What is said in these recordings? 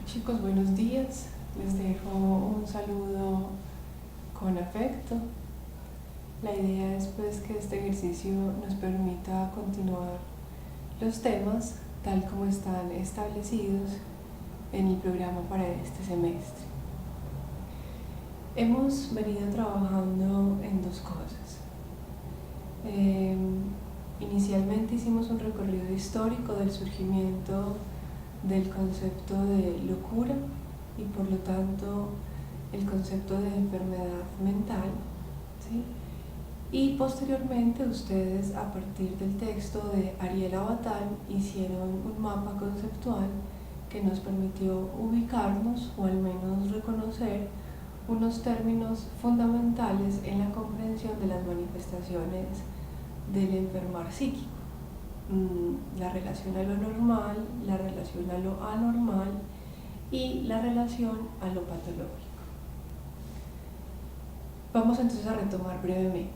Chicos, buenos días. Les dejo un saludo con afecto. La idea es pues que este ejercicio nos permita continuar los temas tal como están establecidos en el programa para este semestre. Hemos venido trabajando en dos cosas. Inicialmente hicimos un recorrido histórico del surgimiento del concepto de locura y por lo tanto el concepto de enfermedad mental, ¿sí? Y posteriormente ustedes, a partir del texto de Ariel Abatán, hicieron un mapa conceptual que nos permitió ubicarnos o al menos reconocer unos términos fundamentales en la comprensión de las manifestaciones del enfermar psíquico. La relación a lo normal, la relación a lo anormal y la relación a lo patológico. Vamos entonces a retomar brevemente.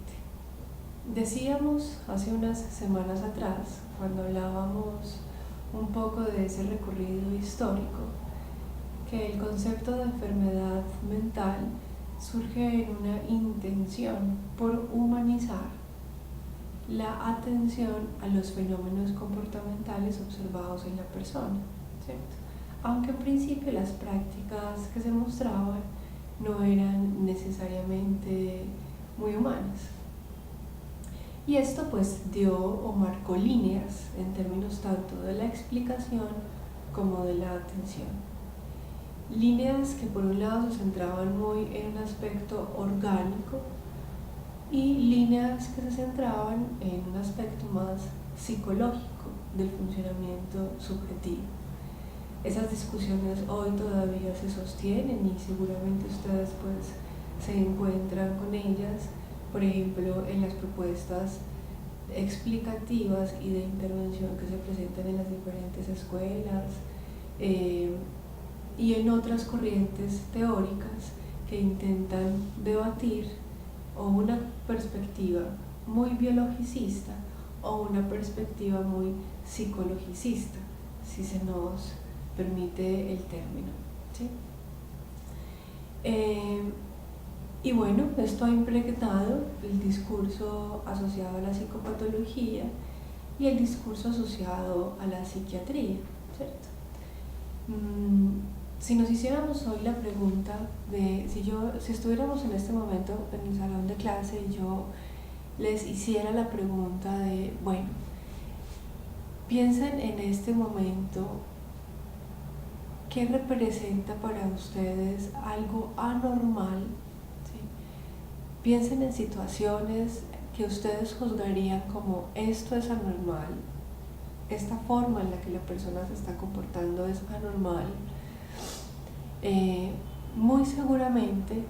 Decíamos hace unas semanas atrás, cuando hablábamos un poco de ese recorrido histórico, que el concepto de enfermedad mental surge en una intención por humanizar la atención a los fenómenos comportamentales observados en la persona, ¿cierto? Aunque en principio las prácticas que se mostraban no eran necesariamente muy humanas. Y esto pues dio o marcó líneas en términos tanto de la explicación como de la atención. Líneas que por un lado se centraban muy en un aspecto orgánico y líneas que se centraban en un aspecto más psicológico del funcionamiento subjetivo. Esas discusiones hoy todavía se sostienen y seguramente ustedes pues se encuentran con ellas, por ejemplo, en las propuestas explicativas y de intervención que se presentan en las diferentes escuelas y en otras corrientes teóricas que intentan debatir o una perspectiva muy biologicista o una perspectiva muy psicologicista, si se nos permite el término, ¿sí? Y bueno, esto ha impregnado el discurso asociado a la psicopatología y el discurso asociado a la psiquiatría, ¿cierto? Si nos hiciéramos hoy la pregunta de si estuviéramos en este momento en el salón de clase y yo les hiciera la pregunta de, bueno, piensen en este momento qué representa para ustedes algo anormal, ¿sí? Piensen en situaciones que ustedes juzgarían como esto es anormal, esta forma en la que la persona se está comportando es anormal. Muy seguramente,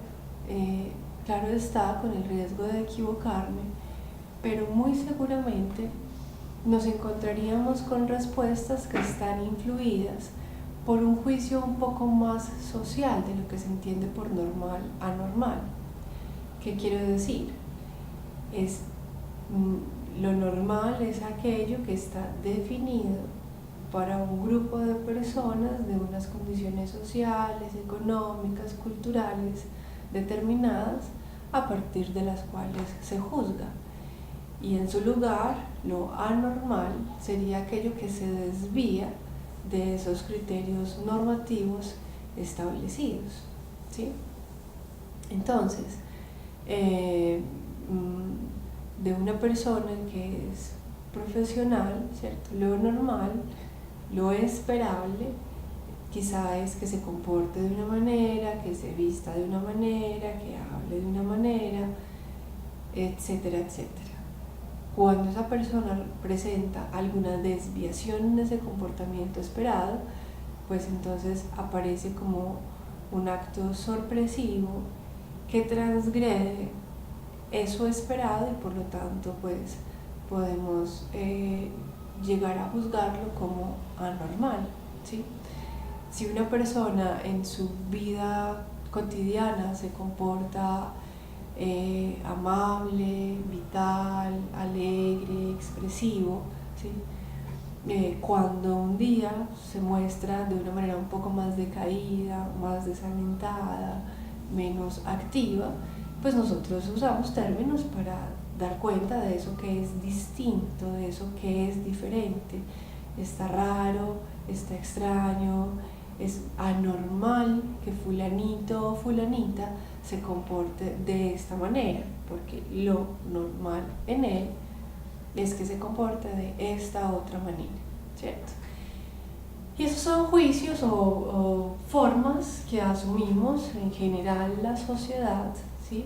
claro está, con el riesgo de equivocarme, pero muy seguramente nos encontraríamos con respuestas que están influidas por un juicio un poco más social de lo que se entiende por normal, anormal. ¿Qué quiero decir? Lo normal es aquello que está definido para un grupo de personas de unas condiciones sociales, económicas, culturales determinadas, a partir de las cuales se juzga. Y en su lugar, lo anormal sería aquello que se desvía de esos criterios normativos establecidos, ¿sí? Entonces, de una persona que es profesional, ¿cierto? Lo normal, lo esperable, quizá es que se comporte de una manera, que se vista de una manera, que hable de una manera, etcétera, etcétera. Cuando esa persona presenta alguna desviación en ese comportamiento esperado, pues entonces aparece como un acto sorpresivo que transgrede eso esperado y por lo tanto pues podemos llegar a juzgarlo como anormal, ¿sí? Si una persona en su vida cotidiana se comporta amable, vital, alegre, expresivo, ¿sí? cuando un día se muestra de una manera un poco más decaída, más desalentada, menos activa, pues nosotros usamos términos para dar cuenta de eso que es distinto, de eso que es diferente. Está raro, está extraño, es anormal que fulanito o fulanita se comporte de esta manera, porque lo normal en él es que se comporte de esta otra manera, ¿cierto? Y esos son juicios o formas que asumimos en general la sociedad, ¿sí?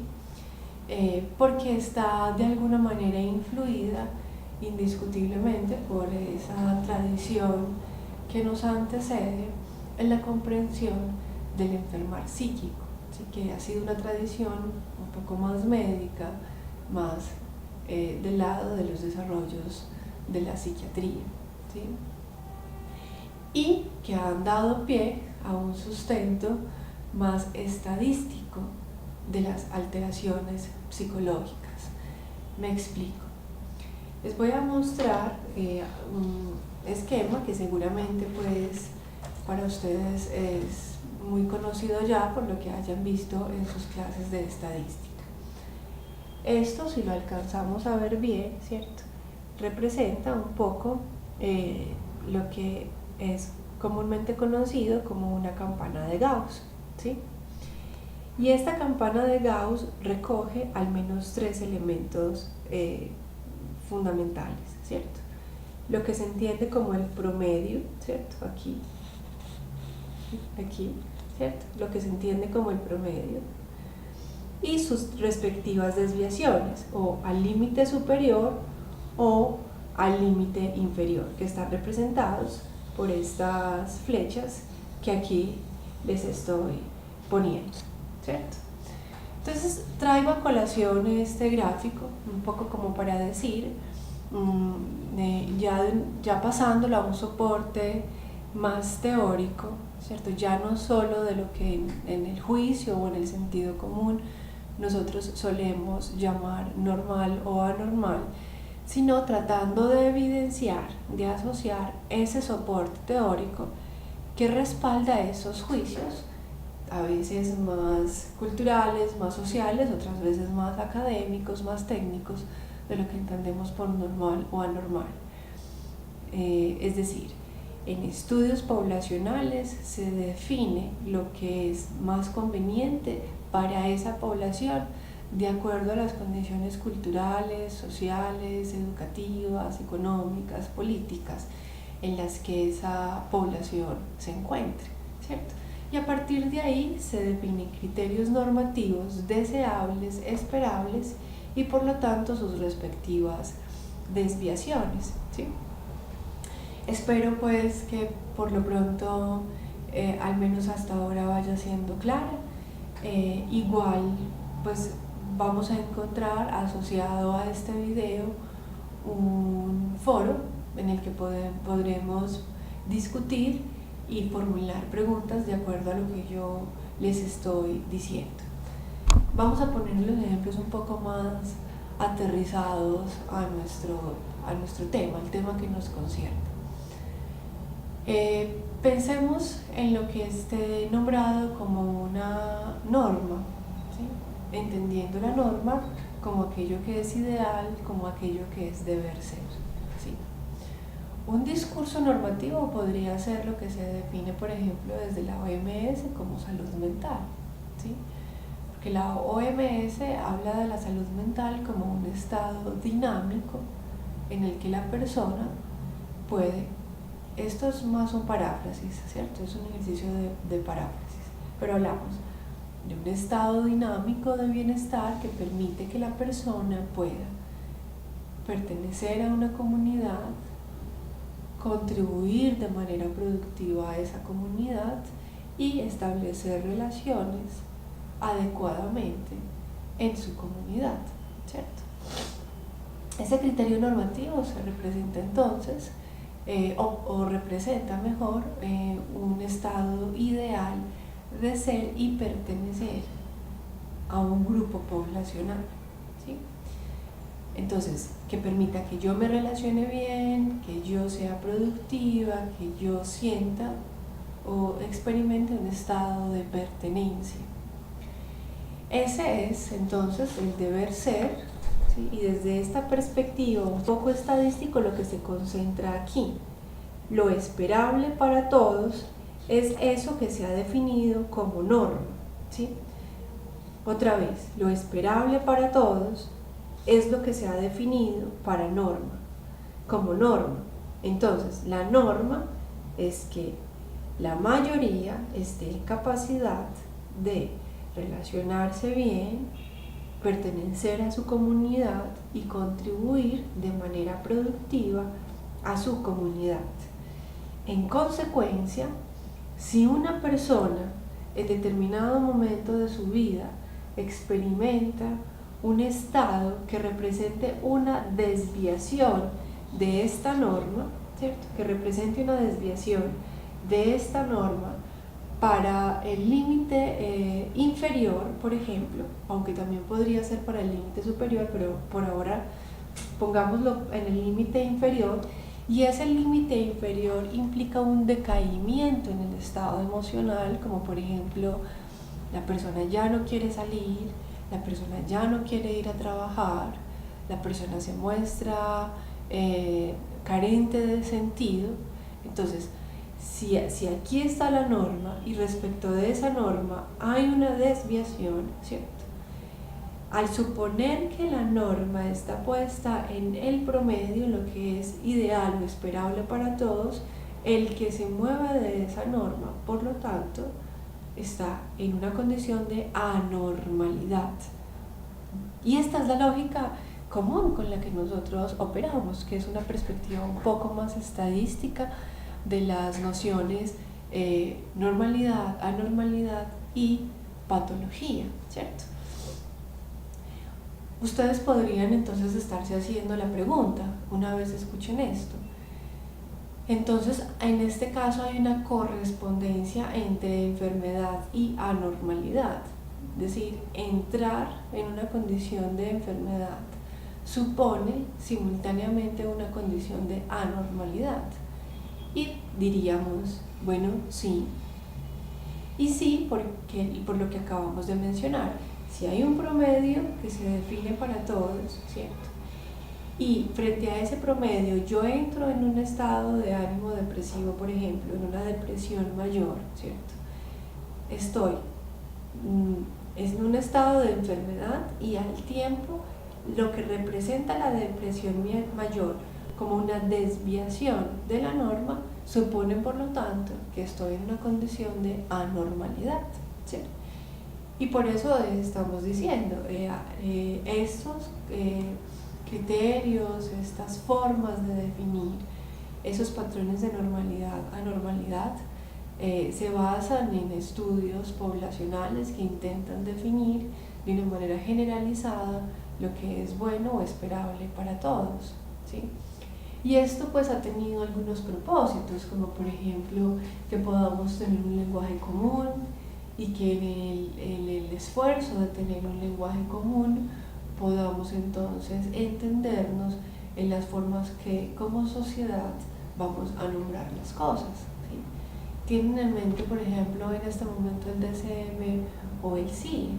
Porque está de alguna manera influida indiscutiblemente por esa tradición que nos antecede en la comprensión del enfermar psíquico, ¿sí? Que ha sido una tradición un poco más médica, más del lado de los desarrollos de la psiquiatría, ¿sí? Y que han dado pie a un sustento más estadístico de las alteraciones psicológicas. Me explico. Les voy a mostrar un esquema que seguramente pues para ustedes es muy conocido ya por lo que hayan visto en sus clases de estadística. Esto, si lo alcanzamos a ver bien, ¿cierto?, representa un poco lo que es comúnmente conocido como una campana de Gauss, ¿sí? Y esta campana de Gauss recoge al menos 3 elementos fundamentales, ¿cierto? Lo que se entiende como el promedio, ¿cierto? Aquí, ¿cierto? Lo que se entiende como el promedio y sus respectivas desviaciones, o al límite superior o al límite inferior, que están representados por estas flechas que aquí les estoy poniendo, ¿cierto? Entonces traigo a colación este gráfico un poco como para decir, ya pasándolo a un soporte más teórico, ¿cierto? Ya no solo de lo que en el juicio o en el sentido común nosotros solemos llamar normal o anormal, sino tratando de evidenciar, de asociar ese soporte teórico que respalda esos juicios, a veces más culturales, más sociales, otras veces más académicos, más técnicos, de lo que entendemos por normal o anormal. Es decir, en estudios poblacionales se define lo que es más conveniente para esa población de acuerdo a las condiciones culturales, sociales, educativas, económicas, políticas en las que esa población se encuentre, ¿cierto? Y a partir de ahí se definen criterios normativos deseables, esperables y por lo tanto sus respectivas desviaciones, ¿sí? Espero pues que por lo pronto, al menos hasta ahora, vaya siendo clara. Igual pues vamos a encontrar asociado a este video un foro en el que podremos discutir y formular preguntas de acuerdo a lo que yo les estoy diciendo. Vamos a poner los ejemplos un poco más aterrizados a nuestro tema, el tema que nos concierne. Pensemos en lo que esté nombrado como una norma, ¿sí? Entendiendo la norma como aquello que es ideal, como aquello que es deber ser, ¿sí? Un discurso normativo podría ser lo que se define, por ejemplo, desde la OMS como salud mental, ¿sí? Porque la OMS habla de la salud mental como un estado dinámico en el que la persona puede, esto es más un paráfrasis, ¿cierto? Es un ejercicio de paráfrasis, pero hablamos de un estado dinámico de bienestar que permite que la persona pueda pertenecer a una comunidad, contribuir de manera productiva a esa comunidad y establecer relaciones adecuadamente en su comunidad, ¿cierto? Ese criterio normativo se representa entonces, o representa mejor, un estado ideal de ser y pertenecer a un grupo poblacional, ¿sí? Entonces, que permita que yo me relacione bien, que yo sea productiva, que yo sienta o experimente un estado de pertenencia. Ese es entonces el deber ser, ¿sí? Y desde esta perspectiva un poco estadístico lo que se concentra aquí. Lo esperable para todos es eso que se ha definido como norma, ¿sí? Otra vez, lo esperable para todos es lo que se ha definido para norma, como norma. Entonces, la norma es que la mayoría esté en capacidad de relacionarse bien, pertenecer a su comunidad y contribuir de manera productiva a su comunidad. En consecuencia, si una persona en determinado momento de su vida experimenta un estado que represente una desviación de esta norma, ¿cierto? Que represente una desviación de esta norma para el límite inferior, por ejemplo, aunque también podría ser para el límite superior, pero por ahora pongámoslo en el límite inferior, y ese límite inferior implica un decaimiento en el estado emocional, como por ejemplo, la persona ya no quiere salir, la persona ya no quiere ir a trabajar, la persona se muestra carente de sentido. Entonces, si aquí está la norma y respecto de esa norma hay una desviación, ¿cierto? Al suponer que la norma está puesta en el promedio, lo que es ideal o esperable para todos, el que se mueva de esa norma, por lo tanto, está en una condición de anormalidad. Y esta es la lógica común con la que nosotros operamos, que es una perspectiva un poco más estadística de las nociones normalidad, anormalidad y patología, ¿cierto? Ustedes podrían entonces estarse haciendo la pregunta una vez escuchen esto. Entonces, en este caso hay una correspondencia entre enfermedad y anormalidad. Es decir, entrar en una condición de enfermedad supone simultáneamente una condición de anormalidad. Y diríamos, bueno, sí. Y sí, por lo que acabamos de mencionar. Si hay un promedio que se define para todos, ¿cierto? Y frente a ese promedio yo entro en un estado de ánimo depresivo, por ejemplo, en una depresión mayor, ¿cierto? Estoy en un estado de enfermedad y al tiempo lo que representa la depresión mayor como una desviación de la norma supone por lo tanto que estoy en una condición de anormalidad, ¿cierto? Y por eso estamos diciendo, estos criterios, estas formas de definir esos patrones de normalidad, anormalidad, se basan en estudios poblacionales que intentan definir de una manera generalizada lo que es bueno o esperable para todos, ¿sí? Y esto pues ha tenido algunos propósitos, como por ejemplo que podamos tener un lenguaje común, y que en el esfuerzo de tener un lenguaje común podamos entonces entendernos en las formas que como sociedad vamos a nombrar las cosas, ¿sí? Tienen en mente, por ejemplo, en este momento el DCM o el CIE,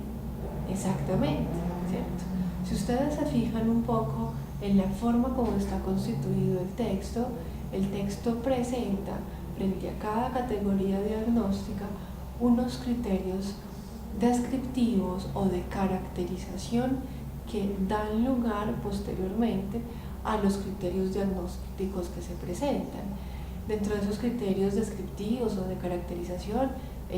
exactamente, ¿cierto? Si ustedes se fijan un poco en la forma como está constituido el texto presenta frente a cada categoría diagnóstica unos criterios descriptivos o de caracterización que dan lugar posteriormente a los criterios diagnósticos que se presentan. Dentro de esos criterios descriptivos o de caracterización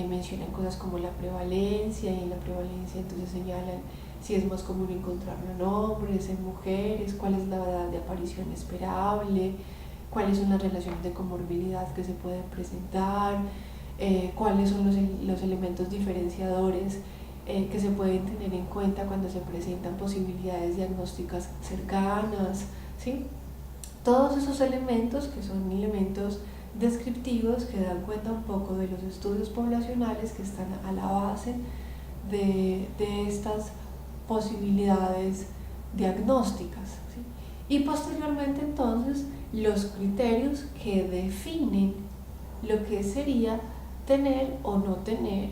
mencionan cosas como la prevalencia, y en la prevalencia entonces señalan si es más común encontrarlo en hombres, en mujeres, cuál es la edad de aparición esperable, cuáles son las relaciones de comorbilidad que se pueden presentar, cuáles son los elementos diferenciadores que se pueden tener en cuenta cuando se presentan posibilidades diagnósticas cercanas, ¿sí? Todos esos elementos que son elementos descriptivos que dan cuenta un poco de los estudios poblacionales que están a la base de estas posibilidades diagnósticas, ¿sí? Y posteriormente entonces los criterios que definen lo que sería tener o no tener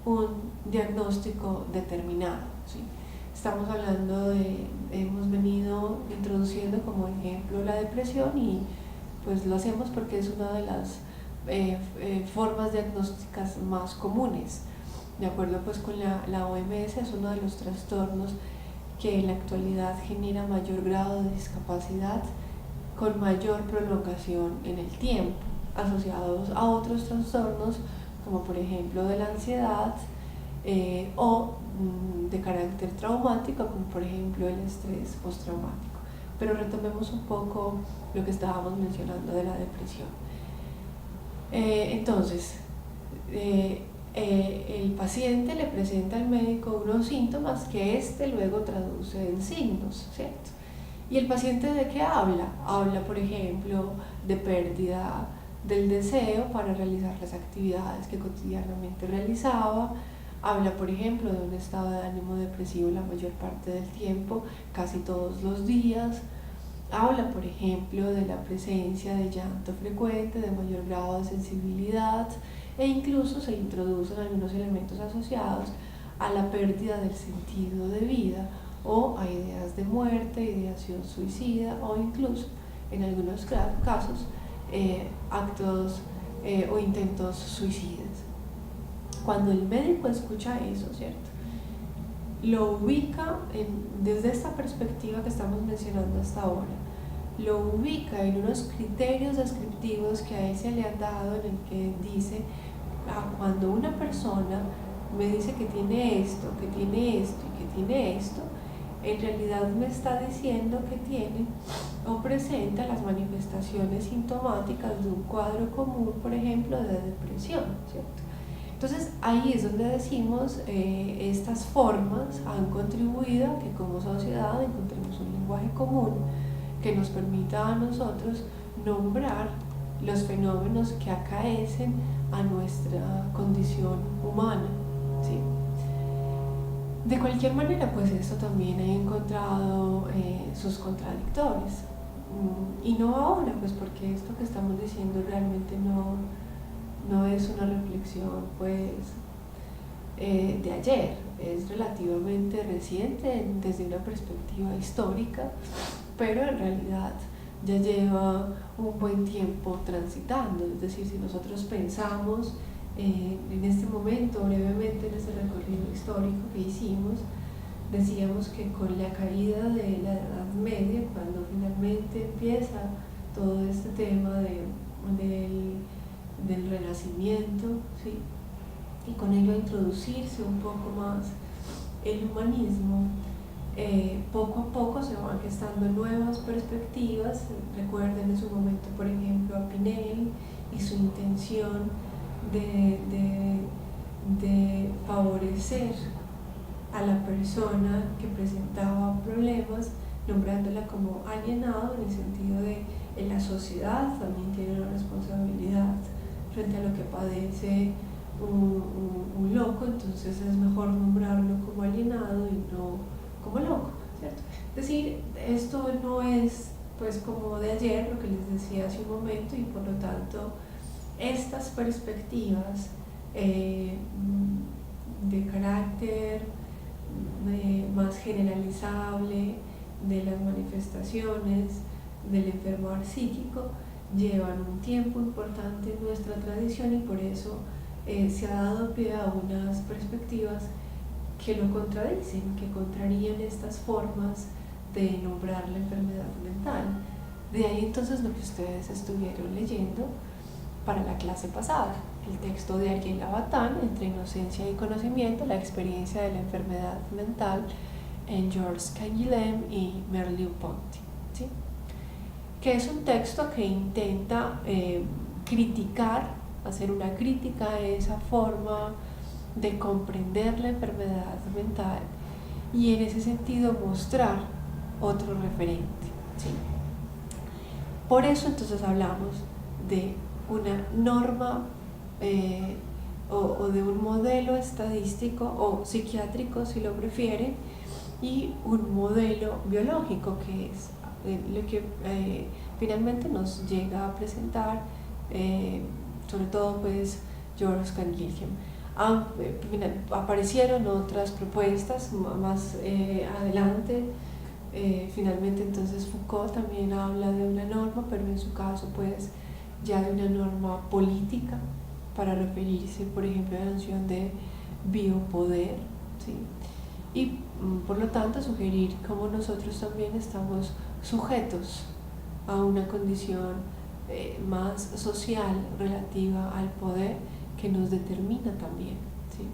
un diagnóstico determinado, ¿sí? Estamos hablando hemos venido introduciendo como ejemplo la depresión y pues lo hacemos porque es una de las formas diagnósticas más comunes. De acuerdo pues con la OMS, es uno de los trastornos que en la actualidad genera mayor grado de discapacidad con mayor prolongación en el tiempo, asociados a otros trastornos como por ejemplo de la ansiedad o de carácter traumático, como por ejemplo el estrés postraumático. Pero retomemos un poco lo que estábamos mencionando de la depresión. Entonces, el paciente le presenta al médico unos síntomas que éste luego traduce en signos, ¿cierto? ¿Y el paciente de qué habla? Habla, por ejemplo, de pérdida del deseo para realizar las actividades que cotidianamente realizaba, habla, por ejemplo, de un estado de ánimo depresivo la mayor parte del tiempo, casi todos los días, habla, por ejemplo, de la presencia de llanto frecuente, de mayor grado de sensibilidad, e incluso se introducen algunos elementos asociados a la pérdida del sentido de vida o a ideas de muerte, ideación suicida o incluso, en algunos casos, actos o intentos suicidas. Cuando el médico escucha eso, ¿cierto?, lo ubica desde esta perspectiva que estamos mencionando hasta ahora, lo ubica en unos criterios descriptivos que a él se le han dado, en el que dice, cuando una persona me dice que tiene esto, que tiene esto y que tiene esto, en realidad me está diciendo que tiene o presenta las manifestaciones sintomáticas de un cuadro común, por ejemplo, de depresión, ¿cierto? Entonces ahí es donde decimos, estas formas han contribuido a que como sociedad encontremos un lenguaje común que nos permita a nosotros nombrar los fenómenos que acaecen a nuestra condición humana, ¿sí? De cualquier manera, pues esto también ha encontrado sus contradictores. Y no ahora, pues porque esto que estamos diciendo realmente no es una reflexión pues de ayer, es relativamente reciente desde una perspectiva histórica, pero en realidad ya lleva un buen tiempo transitando. Es decir, si nosotros pensamos en este momento, brevemente, en este recorrido histórico que hicimos, decíamos que con la caída de la Edad Media, cuando finalmente empieza todo este tema del Renacimiento, ¿sí?, y con ello a introducirse un poco más el humanismo, poco a poco se van gestando nuevas perspectivas. Recuerden en su momento, por ejemplo, a Pinel y su intención de favorecer a la persona que presentaba problemas, nombrándola como alienado, en el sentido de en la sociedad también tiene una responsabilidad frente a lo que padece un loco, entonces es mejor nombrarlo como alienado y no como loco, ¿cierto? Es decir, esto no es pues como de ayer, lo que les decía hace un momento, y por lo tanto estas perspectivas de carácter más generalizable de las manifestaciones del enfermar psíquico llevan un tiempo importante en nuestra tradición, y por eso se ha dado pie a unas perspectivas que lo contradicen, que contrarían estas formas de nombrar la enfermedad mental. De ahí entonces lo que ustedes estuvieron leyendo para la clase pasada, el texto de Ariel Labatán, Entre inocencia y conocimiento, la experiencia de la enfermedad mental, en Georges Canguilhem y Merleau-Ponty, ¿sí?, que es un texto que intenta hacer una crítica a esa forma de comprender la enfermedad mental y en ese sentido mostrar otro referente, ¿sí? Por eso entonces hablamos de una norma o de un modelo estadístico o psiquiátrico, si lo prefieren, y un modelo biológico, que es lo que finalmente nos llega a presentar sobre todo pues George Canguilhem. Aparecieron otras propuestas más adelante. Finalmente entonces Foucault también habla de una norma, pero en su caso pues ya de una norma política, para referirse por ejemplo a la noción de biopoder, ¿sí? Y por lo tanto sugerir cómo nosotros también estamos sujetos a una condición más social relativa al poder que nos determina también, ¿sí?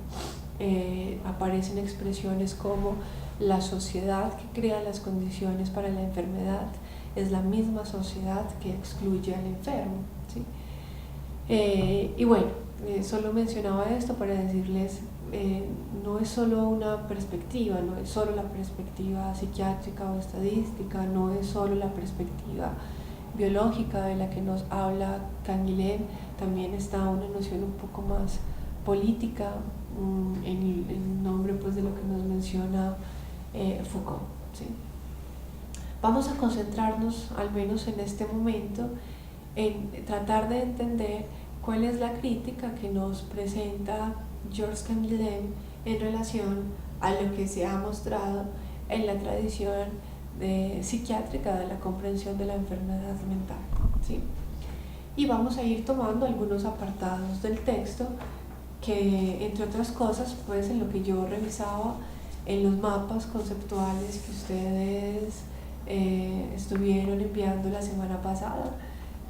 Aparecen expresiones como la sociedad que crea las condiciones para la enfermedad es la misma sociedad que excluye al enfermo, ¿sí? Y bueno, solo mencionaba esto para decirles, no es solo una perspectiva, no es solo la perspectiva psiquiátrica o estadística, no es solo la perspectiva biológica de la que nos habla Canguilhem, también está una noción un poco más política en nombre pues de lo que nos menciona Foucault, ¿sí? Vamos a concentrarnos, al menos en este momento, en tratar de entender cuál es la crítica que nos presenta George Canguilhem en relación a lo que se ha mostrado en la tradición psiquiátrica de la comprensión de la enfermedad mental, ¿sí? Y vamos a ir tomando algunos apartados del texto que, entre otras cosas, pues en lo que yo revisaba en los mapas conceptuales que ustedes estuvieron enviando la semana pasada,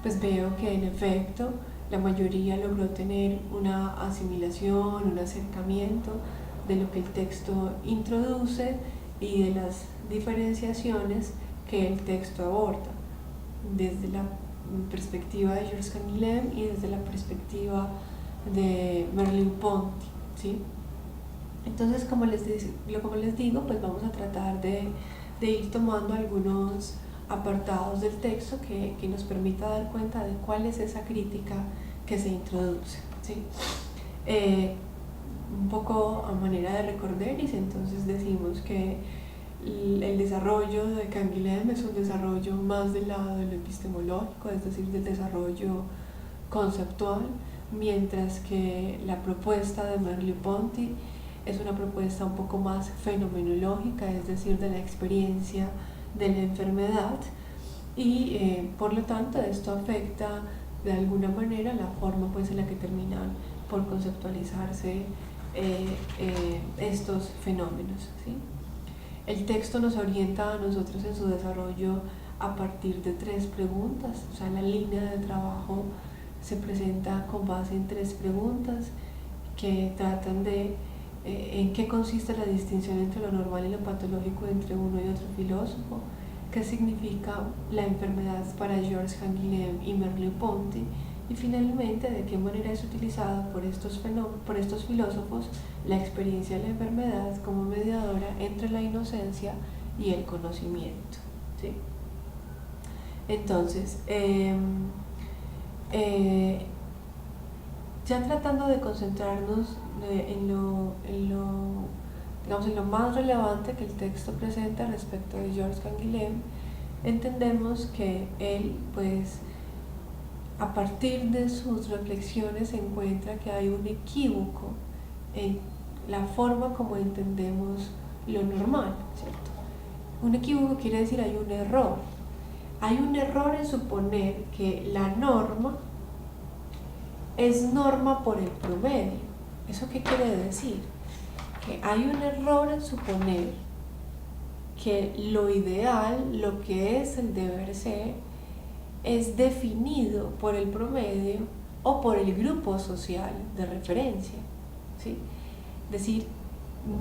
pues veo que en efecto la mayoría logró tener una asimilación, un acercamiento de lo que el texto introduce y de las diferenciaciones que el texto aborda desde la perspectiva de George Canguilhem y desde la perspectiva de Merleau-Ponty, ¿sí? Entonces, como les digo, pues vamos a tratar de ir tomando algunos apartados del texto que nos permita dar cuenta de cuál es esa crítica que se introduce, ¿sí? Un poco a manera de recorderis, entonces decimos que el desarrollo de Canguilhem es un desarrollo más del lado de lo epistemológico, es decir, del desarrollo conceptual, mientras que la propuesta de Merleau-Ponty es una propuesta un poco más fenomenológica, es decir, de la experiencia de la enfermedad, y por lo tanto esto afecta de alguna manera la forma pues en la que terminan por conceptualizarse estos fenómenos, ¿sí? El texto nos orienta a nosotros en su desarrollo a partir de 3 preguntas, o sea, la línea de trabajo se presenta con base en 3 preguntas que tratan de en qué consiste la distinción entre lo normal y lo patológico entre uno y otro filósofo, qué significa la enfermedad para George Canguilhem y Merleau-Ponty, y finalmente de qué manera es utilizada por estos filósofos la experiencia de la enfermedad como mediadora entre la inocencia y el conocimiento, ¿sí? Entonces, ya tratando de concentrarnos en lo más relevante que el texto presenta respecto de George Canguilhem, entendemos que él, pues, a partir de sus reflexiones encuentra que hay un equívoco en la forma como entendemos lo normal, ¿cierto? Un equívoco quiere decir hay un error. Hay un error en suponer que la norma es norma por el promedio. ¿Eso qué quiere decir? Que hay un error en suponer que lo ideal, lo que es el deber ser, es definido por el promedio o por el grupo social de referencia, ¿sí? Es decir,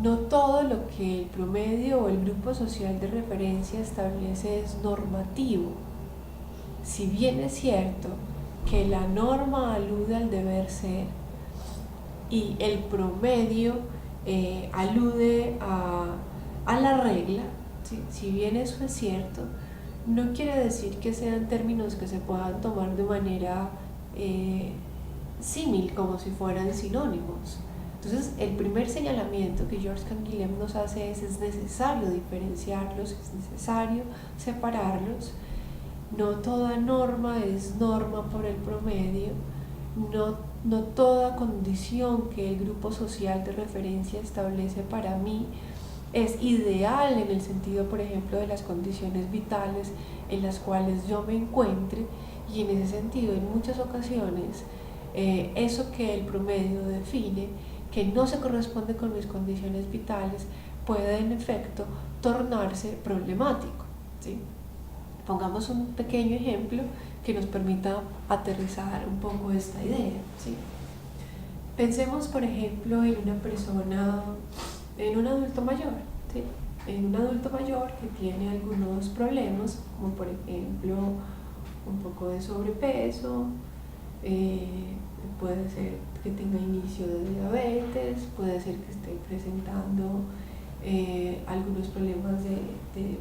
no todo lo que el promedio o el grupo social de referencia establece es normativo. Si bien es cierto que la norma alude al deber ser y el promedio alude a la regla, ¿sí? Si bien eso es cierto, no quiere decir que sean términos que se puedan tomar de manera símil, como si fueran sinónimos. Entonces, el primer señalamiento que Georges Canguilhem nos hace es necesario diferenciarlos, es necesario separarlos. No toda norma es norma por el promedio, no toda condición que el grupo social de referencia establece para mí es ideal en el sentido, por ejemplo, de las condiciones vitales en las cuales yo me encuentre, y en ese sentido, en muchas ocasiones, eso que el promedio define, que no se corresponde con mis condiciones vitales, puede en efecto tornarse problemático, ¿sí? Pongamos un pequeño ejemplo que nos permita aterrizar un poco esta idea, ¿sí? Pensemos, por ejemplo, en una persona, en un adulto mayor, ¿sí? En un adulto mayor que tiene algunos problemas, como por ejemplo un poco de sobrepeso, puede ser que tenga inicio de diabetes, puede ser que esté presentando algunos problemas de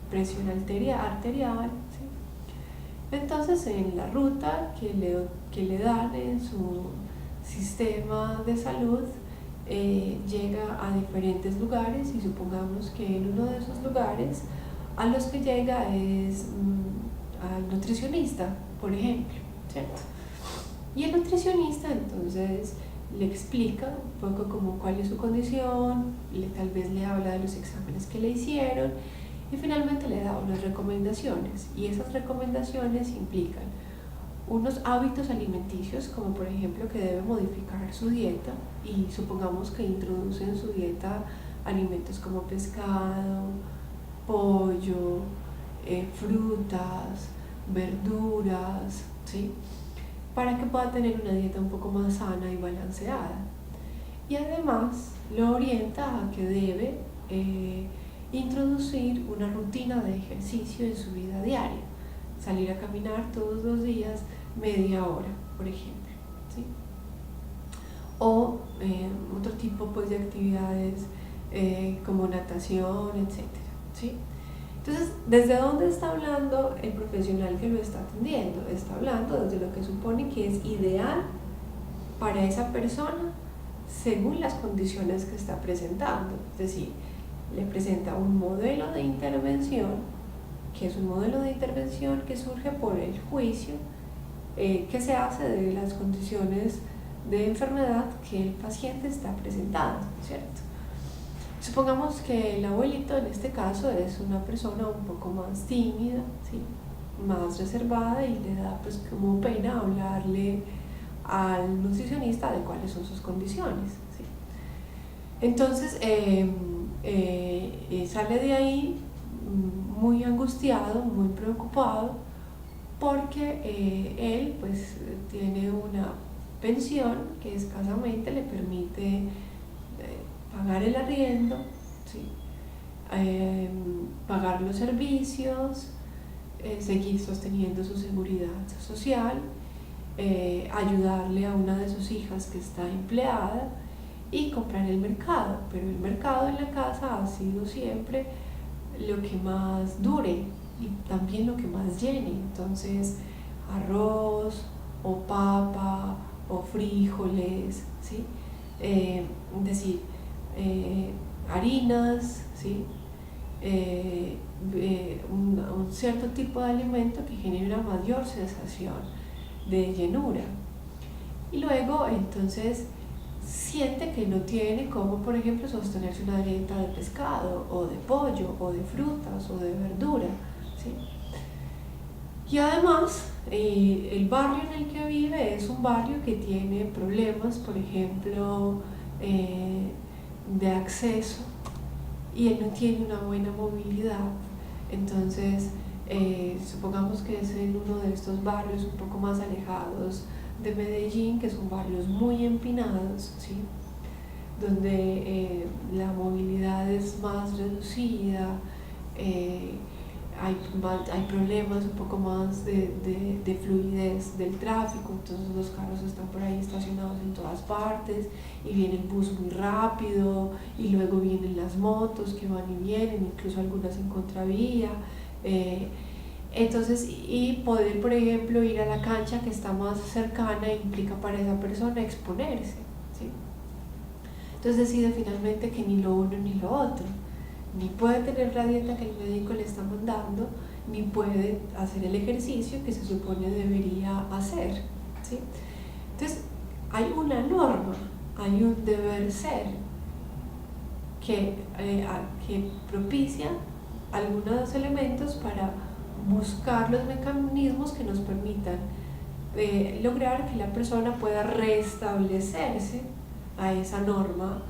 presión arterial, ¿sí? Entonces, en la ruta que le dan en su sistema de salud, llega a diferentes lugares, y supongamos que en uno de esos lugares a los que llega es al nutricionista, por ejemplo, ¿cierto? Y el nutricionista entonces le explica un poco como cuál es su condición, tal vez le habla de los exámenes que le hicieron, y finalmente le da unas recomendaciones, y esas recomendaciones implican unos hábitos alimenticios, como por ejemplo que debe modificar su dieta, y supongamos que introduce en su dieta alimentos como pescado, pollo, frutas, verduras, ¿sí? Para que pueda tener una dieta un poco más sana y balanceada. Y además lo orienta a que debe introducir una rutina de ejercicio en su vida diaria, salir a caminar todos los días media hora, por ejemplo, ¿sí? O otro tipo pues, de actividades como natación, etcétera, ¿sí? Entonces, ¿desde dónde está hablando el profesional que lo está atendiendo? Está hablando desde lo que supone que es ideal para esa persona según las condiciones que está presentando. Es decir, le presenta un modelo de intervención, que es un modelo de intervención que surge por el juicio que se hace de las condiciones de enfermedad que el paciente está presentando, ¿cierto? Supongamos que el abuelito en este caso es una persona un poco más tímida, ¿sí? Más reservada, y le da pues como pena hablarle al nutricionista de cuáles son sus condiciones, ¿sí? Entonces sale de ahí muy angustiado, muy preocupado, porque él pues tiene una pensión que escasamente le permite pagar el arriendo, ¿sí? Pagar los servicios, seguir sosteniendo su seguridad social, ayudarle a una de sus hijas que está empleada, y comprar el mercado. Pero el mercado en la casa ha sido siempre lo que más dure y también lo que más llene. Entonces, arroz o papa o frijoles, ¿sí? Es decir, harinas, ¿sí? Un cierto tipo de alimento que genera una mayor sensación de llenura. Y luego entonces siente que no tiene como, por ejemplo, sostenerse una dieta de pescado o de pollo o de frutas o de verdura, ¿sí? Y además el barrio en el que vive es un barrio que tiene problemas, por ejemplo, de acceso, y él no tiene una buena movilidad. Entonces supongamos que es en uno de estos barrios un poco más alejados de Medellín, que son barrios muy empinados, ¿sí? Donde la movilidad es más reducida, hay problemas un poco más de fluidez del tráfico, entonces los carros están por ahí estacionados en todas partes, y viene el bus muy rápido, y luego vienen las motos que van y vienen, incluso algunas en contravía. Entonces, y poder, por ejemplo, ir a la cancha que está más cercana implica para esa persona exponerse, ¿sí? Entonces decide finalmente que ni lo uno ni lo otro, ni puede tener la dieta que el médico le está mandando, ni puede hacer el ejercicio que se supone debería hacer, ¿sí? Entonces hay una norma, hay un deber ser que propicia algunos elementos para buscar los mecanismos que nos permitan lograr que la persona pueda restablecerse a esa norma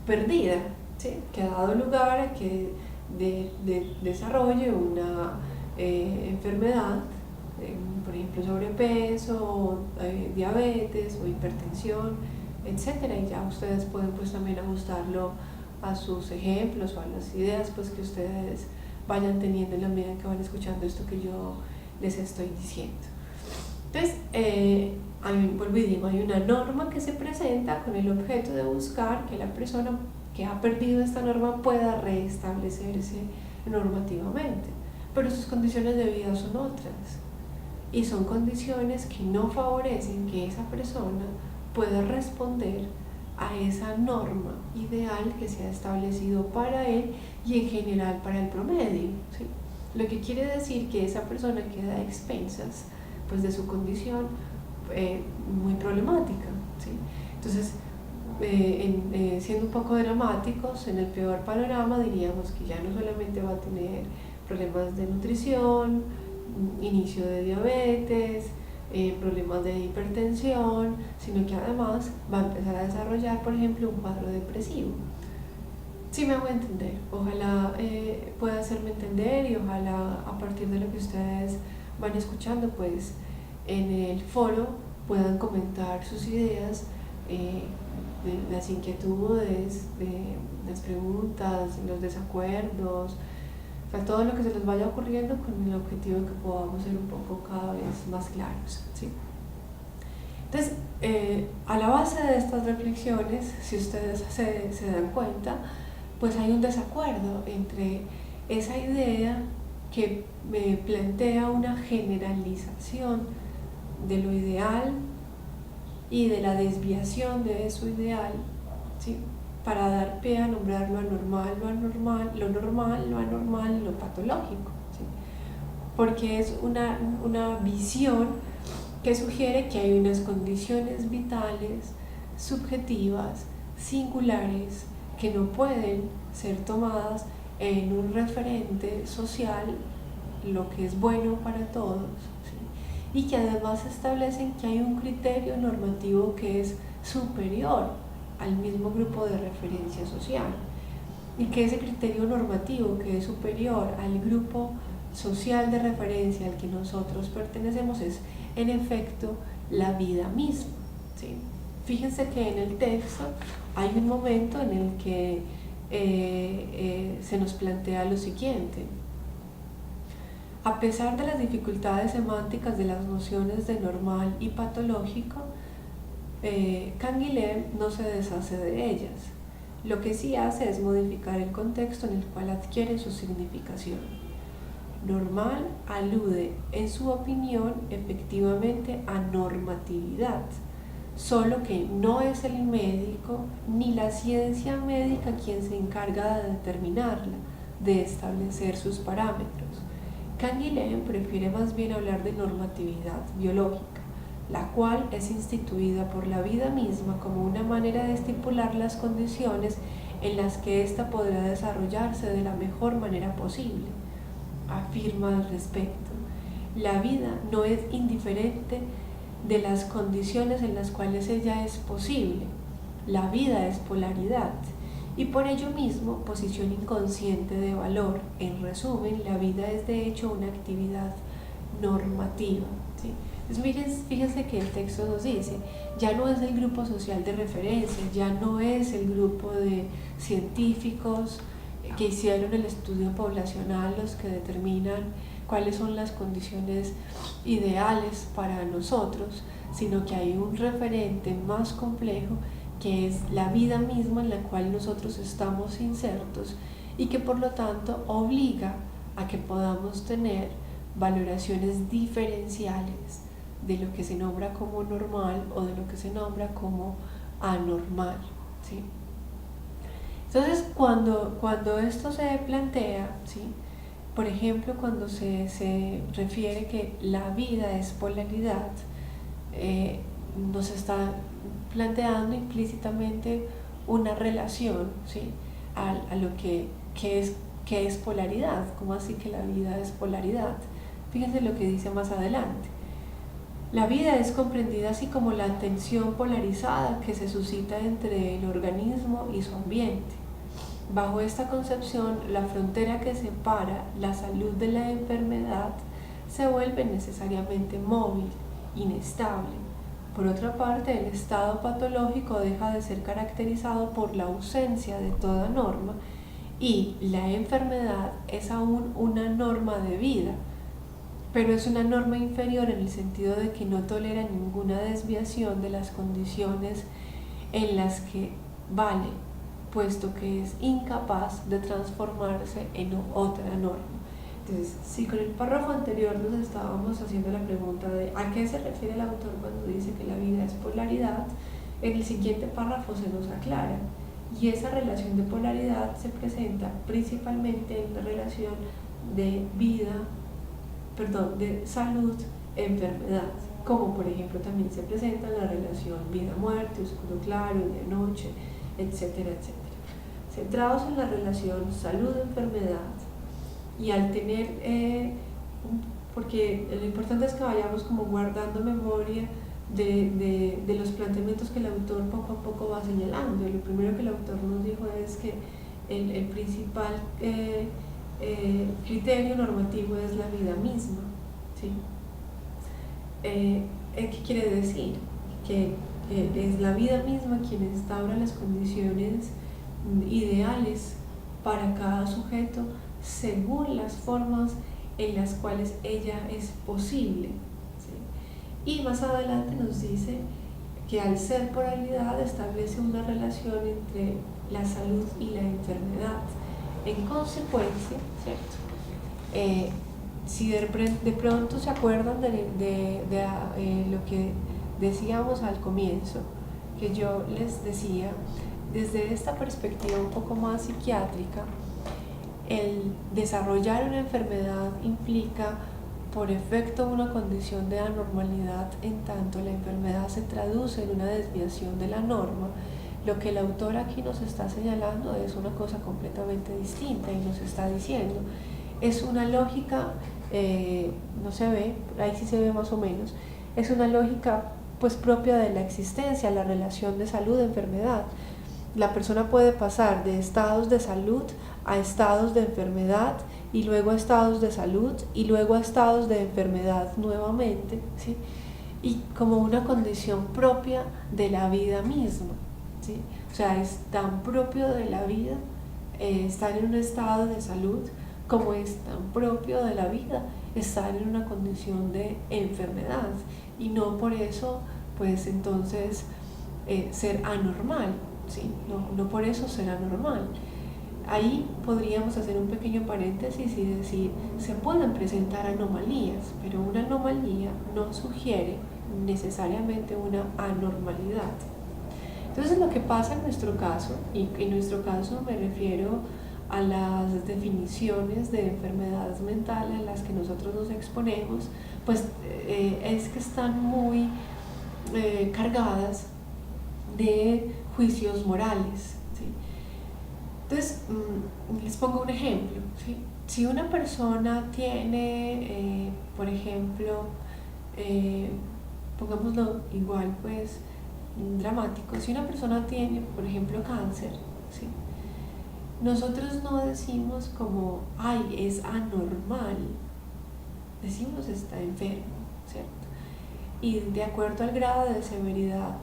perdida, ¿sí? Que ha dado lugar a que desarrolle una enfermedad, por ejemplo sobrepeso, diabetes o hipertensión, etcétera. Y ya ustedes pueden pues también ajustarlo a sus ejemplos o a las ideas pues que ustedes vayan teniendo en la medida en que van escuchando esto que yo les estoy diciendo. Entonces, vuelvo y digo, hay una norma que se presenta con el objeto de buscar que la persona que ha perdido esta norma pueda restablecerse normativamente, pero sus condiciones de vida son otras y son condiciones que no favorecen que esa persona pueda responder a esa norma ideal que se ha establecido para él y en general para el promedio, ¿sí? Lo que quiere decir que esa persona queda a expensas pues de su condición muy problemática, ¿sí? Entonces, siendo un poco dramáticos, en el peor panorama diríamos que ya no solamente va a tener problemas de nutrición, inicio de diabetes, problemas de hipertensión, sino que además va a empezar a desarrollar, por ejemplo, un cuadro depresivo. Sí me hago entender, ojalá pueda hacerme entender y ojalá a partir de lo que ustedes van escuchando, pues en el foro puedan comentar sus ideas, las inquietudes, las preguntas, los desacuerdos, o sea, todo lo que se les vaya ocurriendo con el objetivo de que podamos ser un poco cada vez más claros, ¿sí? Entonces, a la base de estas reflexiones, si ustedes se dan cuenta, pues hay un desacuerdo entre esa idea que me plantea una generalización de lo ideal y de la desviación de eso ideal, ¿sí? Para dar pie a nombrar lo anormal, lo anormal, lo normal, lo anormal, lo patológico, ¿sí? Porque es una visión que sugiere que hay unas condiciones vitales, subjetivas, singulares, que no pueden ser tomadas en un referente social, lo que es bueno para todos, ¿sí? Y que además establecen que hay un criterio normativo que es superior al mismo grupo de referencia social y que ese criterio normativo que es superior al grupo social de referencia al que nosotros pertenecemos es en efecto la vida misma, ¿sí? Fíjense que en el texto hay un momento en el que se nos plantea lo siguiente: a pesar de las dificultades semánticas de las nociones de normal y patológico, Canguilhem no se deshace de ellas. Lo que sí hace es modificar el contexto en el cual adquiere su significación. Normal alude, en su opinión, efectivamente a normatividad, solo que no es el médico ni la ciencia médica quien se encarga de determinarla, de establecer sus parámetros. Canguilhem prefiere más bien hablar de normatividad biológica, la cual es instituida por la vida misma como una manera de estipular las condiciones en las que ésta podrá desarrollarse de la mejor manera posible. Afirma al respecto: la vida no es indiferente de las condiciones en las cuales ella es posible. La vida es polaridad y por ello mismo posición inconsciente de valor. En resumen, la vida es de hecho una actividad normativa, ¿sí? Entonces, fíjense que el texto nos dice, ya no es el grupo social de referencia, ya no es el grupo de científicos que hicieron el estudio poblacional los que determinan cuáles son las condiciones ideales para nosotros, sino que hay un referente más complejo que es la vida misma en la cual nosotros estamos insertos y que por lo tanto obliga a que podamos tener valoraciones diferenciales de lo que se nombra como normal o de lo que se nombra como anormal, ¿sí? Entonces, cuando esto se plantea, ¿sí? Por ejemplo, cuando se refiere que la vida es polaridad, nos está planteando implícitamente una relación, ¿sí? a lo que es polaridad. ¿Cómo así que la vida es polaridad? Fíjense lo que dice más adelante. La vida es comprendida así como la tensión polarizada que se suscita entre el organismo y su ambiente. Bajo esta concepción, la frontera que separa la salud de la enfermedad se vuelve necesariamente móvil, inestable. Por otra parte, el estado patológico deja de ser caracterizado por la ausencia de toda norma y la enfermedad es aún una norma de vida, pero es una norma inferior en el sentido de que no tolera ninguna desviación de las condiciones en las que vale, puesto que es incapaz de transformarse en otra norma. Entonces, si con el párrafo anterior nos estábamos haciendo la pregunta de a qué se refiere el autor cuando dice que la vida es polaridad, en el siguiente párrafo se nos aclara, y esa relación de polaridad se presenta principalmente en la relación de de salud-enfermedad, como por ejemplo también se presenta en la relación vida-muerte, oscuro claro, día-noche, etcétera, etcétera. Centrados en la relación salud-enfermedad, y al tener, porque lo importante es que vayamos como guardando memoria de los planteamientos que el autor poco a poco va señalando. Lo primero que el autor nos dijo es que el principal criterio normativo es la vida misma, ¿sí? ¿Qué quiere decir? Que es la vida misma quien instaura las condiciones ideales para cada sujeto según las formas en las cuales ella es posible, ¿sí? Y más adelante nos dice que al ser polaridad establece una relación entre la salud y la enfermedad. En consecuencia, ¿cierto? Si de pronto se acuerdan de lo que decíamos al comienzo, que yo les decía, desde esta perspectiva un poco más psiquiátrica, el desarrollar una enfermedad implica por efecto una condición de anormalidad, en tanto la enfermedad se traduce en una desviación de la norma. Lo que el autor aquí nos está señalando es una cosa completamente distinta y nos está diciendo, es una lógica, no se ve, ahí sí se ve más o menos, es una lógica pues propia de la existencia, la relación de salud-enfermedad. La persona puede pasar de estados de salud a estados de enfermedad y luego a estados de salud y luego a estados de enfermedad nuevamente, ¿sí? Y como una condición propia de la vida misma, ¿sí? O sea, es tan propio de la vida estar en un estado de salud como es tan propio de la vida estar en una condición de enfermedad, y no por eso pues entonces ser anormal, ¿sí? No por eso ser anormal. Ahí podríamos hacer un pequeño paréntesis y decir, se pueden presentar anomalías, pero una anomalía no sugiere necesariamente una anormalidad. Entonces lo que pasa en nuestro caso, y en nuestro caso me refiero a las definiciones de enfermedades mentales a las que nosotros nos exponemos, pues es que están muy cargadas de juicios morales, ¿sí? Entonces, les pongo un ejemplo, ¿sí? Si una persona tiene, por ejemplo, pongámoslo igual, pues, dramático, si una persona tiene, por ejemplo, cáncer, ¿sí? Nosotros no decimos como, ay, es anormal, decimos está enfermo, ¿cierto? Y de acuerdo al grado de severidad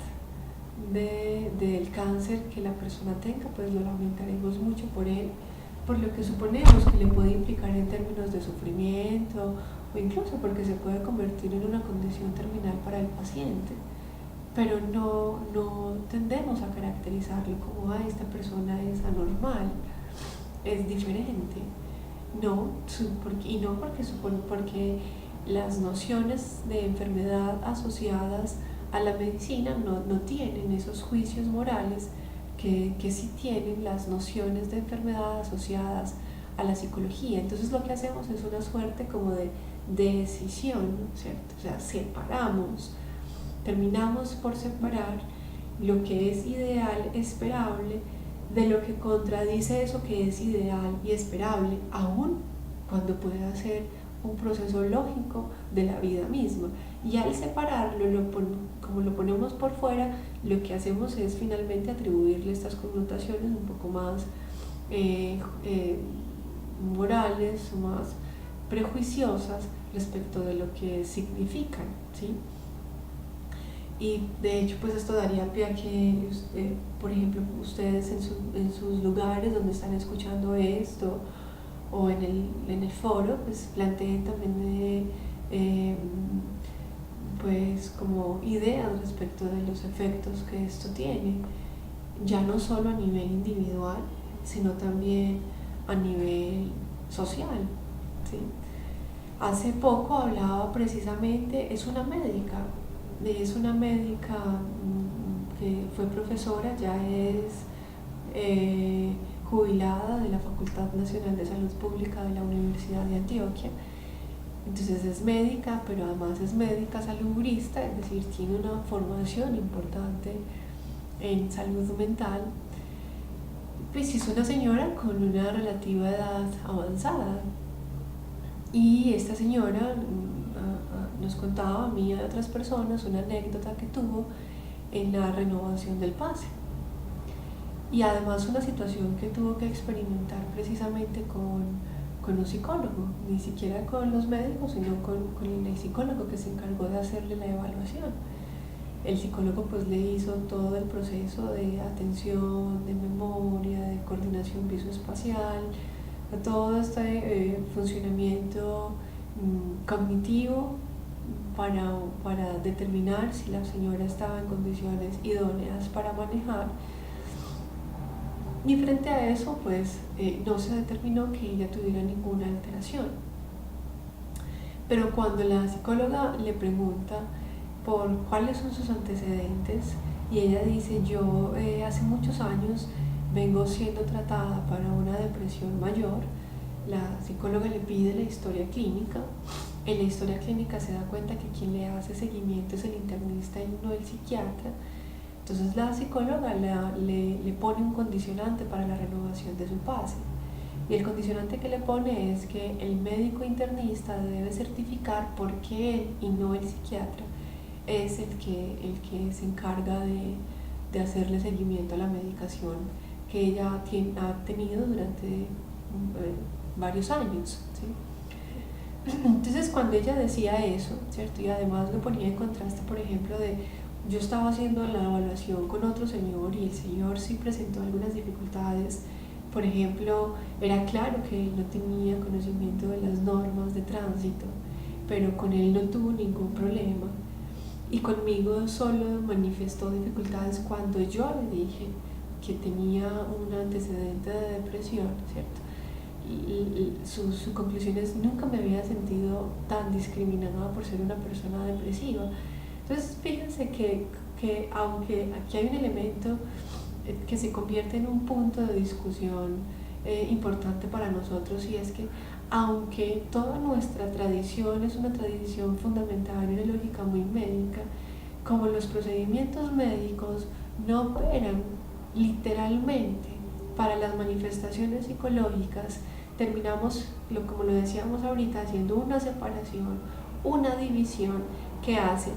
del cáncer que la persona tenga, pues lo lamentaremos mucho por él, por lo que suponemos que le puede implicar en términos de sufrimiento, o incluso porque se puede convertir en una condición terminal para el paciente. Pero no tendemos a caracterizarlo como, ay, esta persona es anormal, es diferente. No, porque las nociones de enfermedad asociadas a la medicina no tienen esos juicios morales que sí tienen las nociones de enfermedad asociadas a la psicología. Entonces lo que hacemos es una suerte como de decisión, ¿cierto? O sea, terminamos por separar lo que es ideal, esperable, de lo que contradice eso que es ideal y esperable, aún cuando pueda ser un proceso lógico de la vida misma. Y al separarlo, como lo ponemos por fuera, lo que hacemos es finalmente atribuirle estas connotaciones un poco más morales o más prejuiciosas respecto de lo que significan, ¿sí? Y de hecho pues esto daría pie a que por ejemplo ustedes en sus lugares donde están escuchando esto o en el foro pues planteen también pues como ideas respecto de los efectos que esto tiene, ya no solo a nivel individual sino también a nivel social, ¿sí? Hace poco hablaba precisamente, es una médica que fue profesora, ya es jubilada de la Facultad Nacional de Salud Pública de la Universidad de Antioquia. Entonces es médica, pero además es médica salubrista, es decir, tiene una formación importante en salud mental. Pues es una señora con una relativa edad avanzada. Y esta señora nos contaba a mí y a otras personas una anécdota que tuvo en la renovación del pase. Y además una situación que tuvo que experimentar precisamente con un psicólogo, ni siquiera con los médicos, sino con el psicólogo que se encargó de hacerle la evaluación. El psicólogo pues le hizo todo el proceso de atención, de memoria, de coordinación visoespacial, todo este funcionamiento cognitivo para determinar si la señora estaba en condiciones idóneas para manejar. Y frente a eso, pues no se determinó que ella tuviera ninguna alteración. Pero cuando la psicóloga le pregunta por cuáles son sus antecedentes, y ella dice, yo hace muchos años vengo siendo tratada para una depresión mayor, la psicóloga le pide la historia clínica. En la historia clínica se da cuenta que quien le hace seguimiento es el internista y no el psiquiatra. Entonces la psicóloga le pone un condicionante para la renovación de su pase. Y el condicionante que le pone es que el médico internista debe certificar por qué él y no el psiquiatra es el que se encarga de hacerle seguimiento a la medicación que ella ha tenido durante varios años, ¿sí? Entonces cuando ella decía eso, ¿cierto? Y además lo ponía en contraste, por ejemplo, yo estaba haciendo la evaluación con otro señor y el señor sí presentó algunas dificultades. Por ejemplo, era claro que él no tenía conocimiento de las normas de tránsito, pero con él no tuvo ningún problema. Y conmigo solo manifestó dificultades cuando yo le dije que tenía un antecedente de depresión, ¿cierto? Y su conclusión es, nunca me había sentido tan discriminada por ser una persona depresiva. Entonces fíjense que aunque aquí hay un elemento que se convierte en un punto de discusión importante para nosotros, y es que aunque toda nuestra tradición es una tradición fundamental en una lógica muy médica, como los procedimientos médicos no operan literalmente para las manifestaciones psicológicas, terminamos, como lo decíamos ahorita, haciendo una separación, una división que hace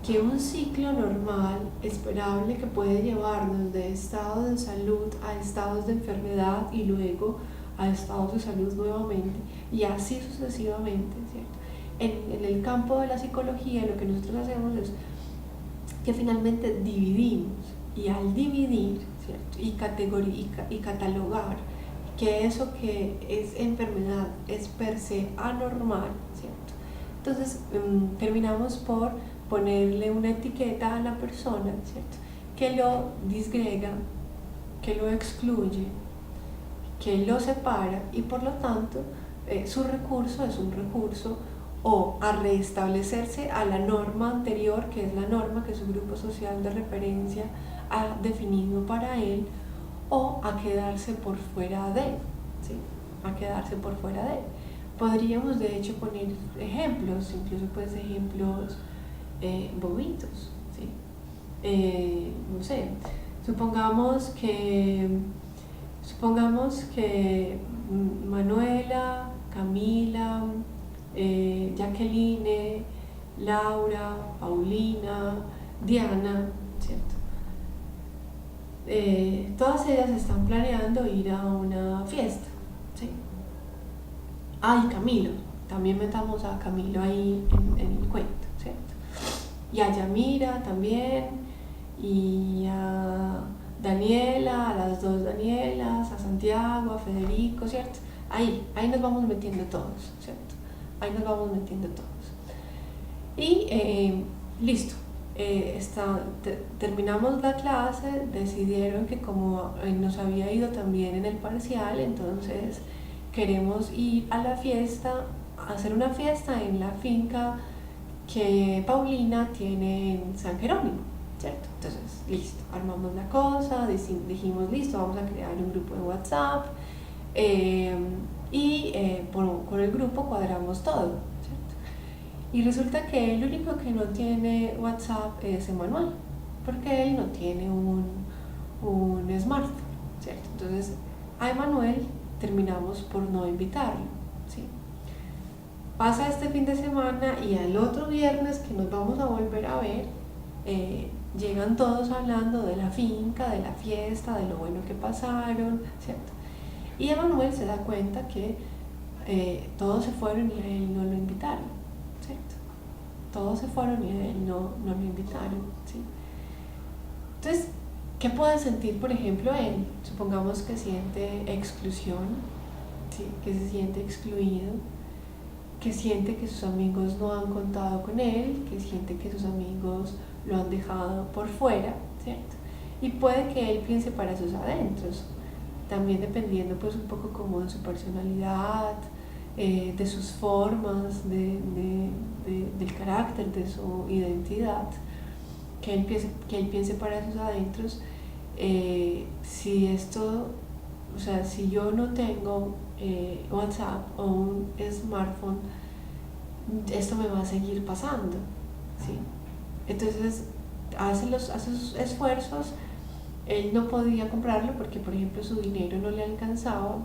que un ciclo normal, esperable, que puede llevarnos de estado de salud a estados de enfermedad y luego a estados de salud nuevamente, y así sucesivamente, ¿cierto? En el campo de la psicología lo que nosotros hacemos es que finalmente dividimos, y al dividir, ¿cierto? Y catalogar que eso que es enfermedad es per se anormal, ¿cierto? Entonces terminamos por ponerle una etiqueta a la persona, ¿cierto? Que lo disgrega, que lo excluye, que lo separa, y por lo tanto su recurso es un recurso o a restablecerse a la norma anterior, que es la norma que su grupo social de referencia ha definido para él, o a quedarse por fuera de, ¿sí? A quedarse por fuera de. Podríamos de hecho poner ejemplos, incluso pues ejemplos bobitos, ¿sí? No sé, supongamos que Manuela, Camila, Jacqueline, Laura, Paulina, Diana, ¿cierto? Todas ellas están planeando ir a una fiesta, ¿sí? Ah, y Camilo, también metamos a Camilo ahí en el cuento, ¿cierto? Y a Yamira también, y a Daniela, a las dos Danielas, a Santiago, a Federico, ¿cierto? Ahí nos vamos metiendo todos, ¿cierto? Ahí nos vamos metiendo todos. Y listo, terminamos la clase, decidieron que como nos había ido también en el parcial, entonces queremos ir a la fiesta, hacer una fiesta en la finca que Paulina tiene en San Jerónimo, ¿cierto? Entonces, listo, armamos la cosa, dijimos, listo, vamos a crear un grupo de WhatsApp con el grupo cuadramos todo, ¿cierto? Y resulta que el único que no tiene WhatsApp es Emanuel, porque él no tiene un smartphone, ¿cierto? Entonces, a Emanuel terminamos por no invitarlo, ¿sí? Pasa este fin de semana y al otro viernes que nos vamos a volver a ver, llegan todos hablando de la finca, de la fiesta, de lo bueno que pasaron, ¿cierto? Y Emanuel se da cuenta que todos se fueron y a él no lo invitaron, ¿cierto? Todos se fueron y a él no lo invitaron, ¿sí? Entonces, ¿qué puede sentir, por ejemplo, él? Supongamos que siente exclusión, ¿sí? Que se siente excluido, que siente que sus amigos no han contado con él, que siente que sus amigos lo han dejado por fuera, ¿cierto? Y puede que él piense para sus adentros, también dependiendo pues un poco como de su personalidad, de sus formas, del carácter, de su identidad, que él piense para sus adentros, si esto, o sea, si yo no tengo WhatsApp o un smartphone, esto me va a seguir pasando, ¿sí? Entonces hace sus esfuerzos. Él no podía comprarlo porque, por ejemplo, su dinero no le alcanzaba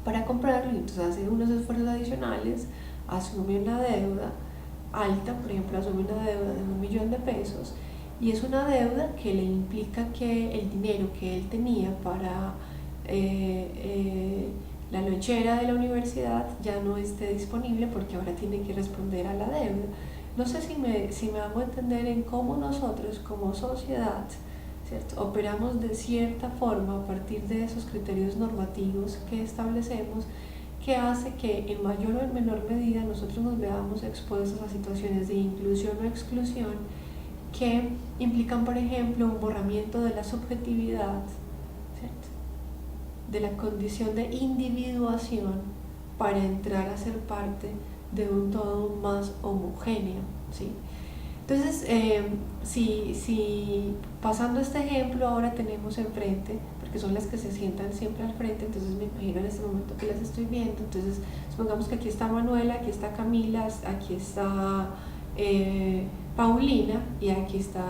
para comprarlo, y entonces hace unos esfuerzos adicionales, asume una deuda alta, por ejemplo, asume una deuda de 1.000.000 de pesos, y es una deuda que le implica que el dinero que él tenía para la lonchera de la universidad ya no esté disponible porque ahora tiene que responder a la deuda. No sé si me hago entender en cómo nosotros como sociedad, ¿cierto?, operamos de cierta forma a partir de esos criterios normativos que establecemos, que hace que en mayor o en menor medida nosotros nos veamos expuestos a situaciones de inclusión o exclusión que implican, por ejemplo, un borramiento de la subjetividad, ¿cierto?, de la condición de individuación para entrar a ser parte de un todo más homogéneo, ¿sí? Entonces, si pasando este ejemplo ahora tenemos enfrente, porque son las que se sientan siempre al frente, entonces me imagino en este momento que las estoy viendo, entonces supongamos que aquí está Manuela, aquí está Camila, aquí está Paulina y aquí está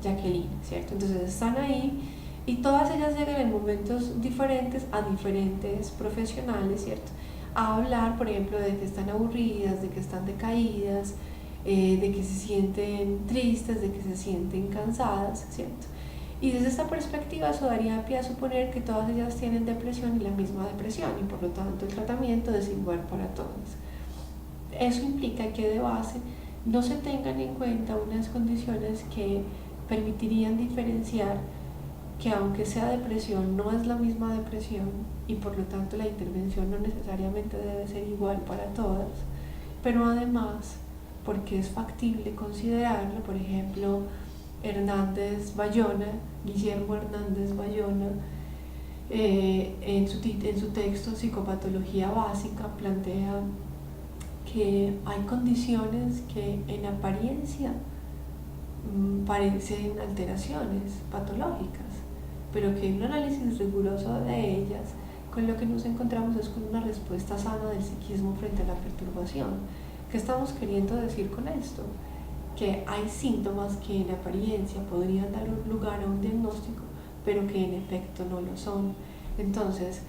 Jacqueline, ¿cierto? Entonces están ahí y todas ellas llegan en momentos diferentes a diferentes profesionales, ¿cierto?, a hablar, por ejemplo, de que están aburridas, de que están decaídas, de que se sienten tristes, de que se sienten cansadas, ¿cierto? Y desde esta perspectiva eso daría pie a suponer que todas ellas tienen depresión y la misma depresión, y por lo tanto el tratamiento es igual para todas. Eso implica que de base no se tengan en cuenta unas condiciones que permitirían diferenciar que aunque sea depresión no es la misma depresión, y por lo tanto la intervención no necesariamente debe ser igual para todas, pero además porque es factible considerarlo. Por ejemplo, Guillermo Hernández Bayona, en su texto Psicopatología Básica, plantea que hay condiciones que en apariencia parecen alteraciones patológicas, pero que en un análisis riguroso de ellas, con lo que nos encontramos es con una respuesta sana del psiquismo frente a la perturbación. ¿Qué estamos queriendo decir con esto? Que hay síntomas que en apariencia podrían dar lugar a un diagnóstico, pero que en efecto no lo son. Entonces,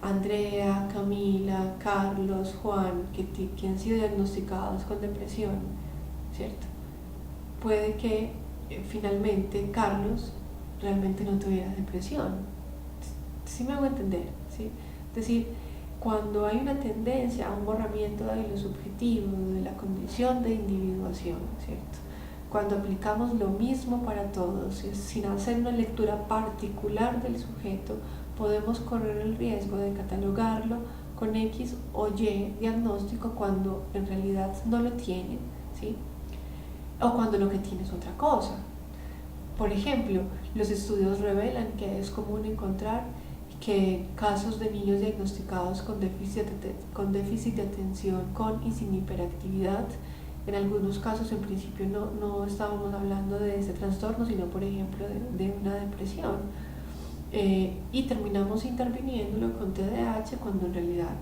Andrea, Camila, Carlos, Juan, que han sido diagnosticados con depresión, ¿cierto? Puede que finalmente Carlos realmente no tuviera depresión. ¿Sí me hago entender? ¿Sí? Es decir, cuando hay una tendencia a un borramiento de lo subjetivo, de la condición de individuación, ¿cierto? Cuando aplicamos lo mismo para todos, sin hacer una lectura particular del sujeto, podemos correr el riesgo de catalogarlo con X o Y diagnóstico cuando en realidad no lo tiene, ¿sí? O cuando lo que tiene es otra cosa. Por ejemplo, los estudios revelan que es común encontrar que casos de niños diagnosticados con déficit de atención con y sin hiperactividad, en algunos casos en principio no estábamos hablando de ese trastorno, sino por ejemplo de una depresión, y terminamos interviniéndolo con TDAH cuando en realidad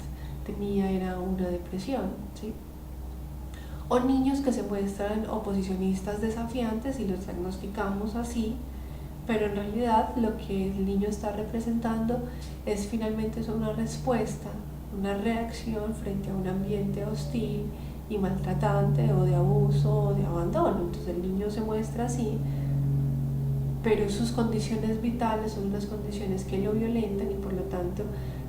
era una depresión, ¿sí? O niños que se muestran oposicionistas desafiantes y los diagnosticamos así, pero en realidad lo que el niño está representando es finalmente una respuesta, una reacción frente a un ambiente hostil y maltratante o de abuso o de abandono. Entonces el niño se muestra así, pero sus condiciones vitales son unas condiciones que lo violentan y por lo tanto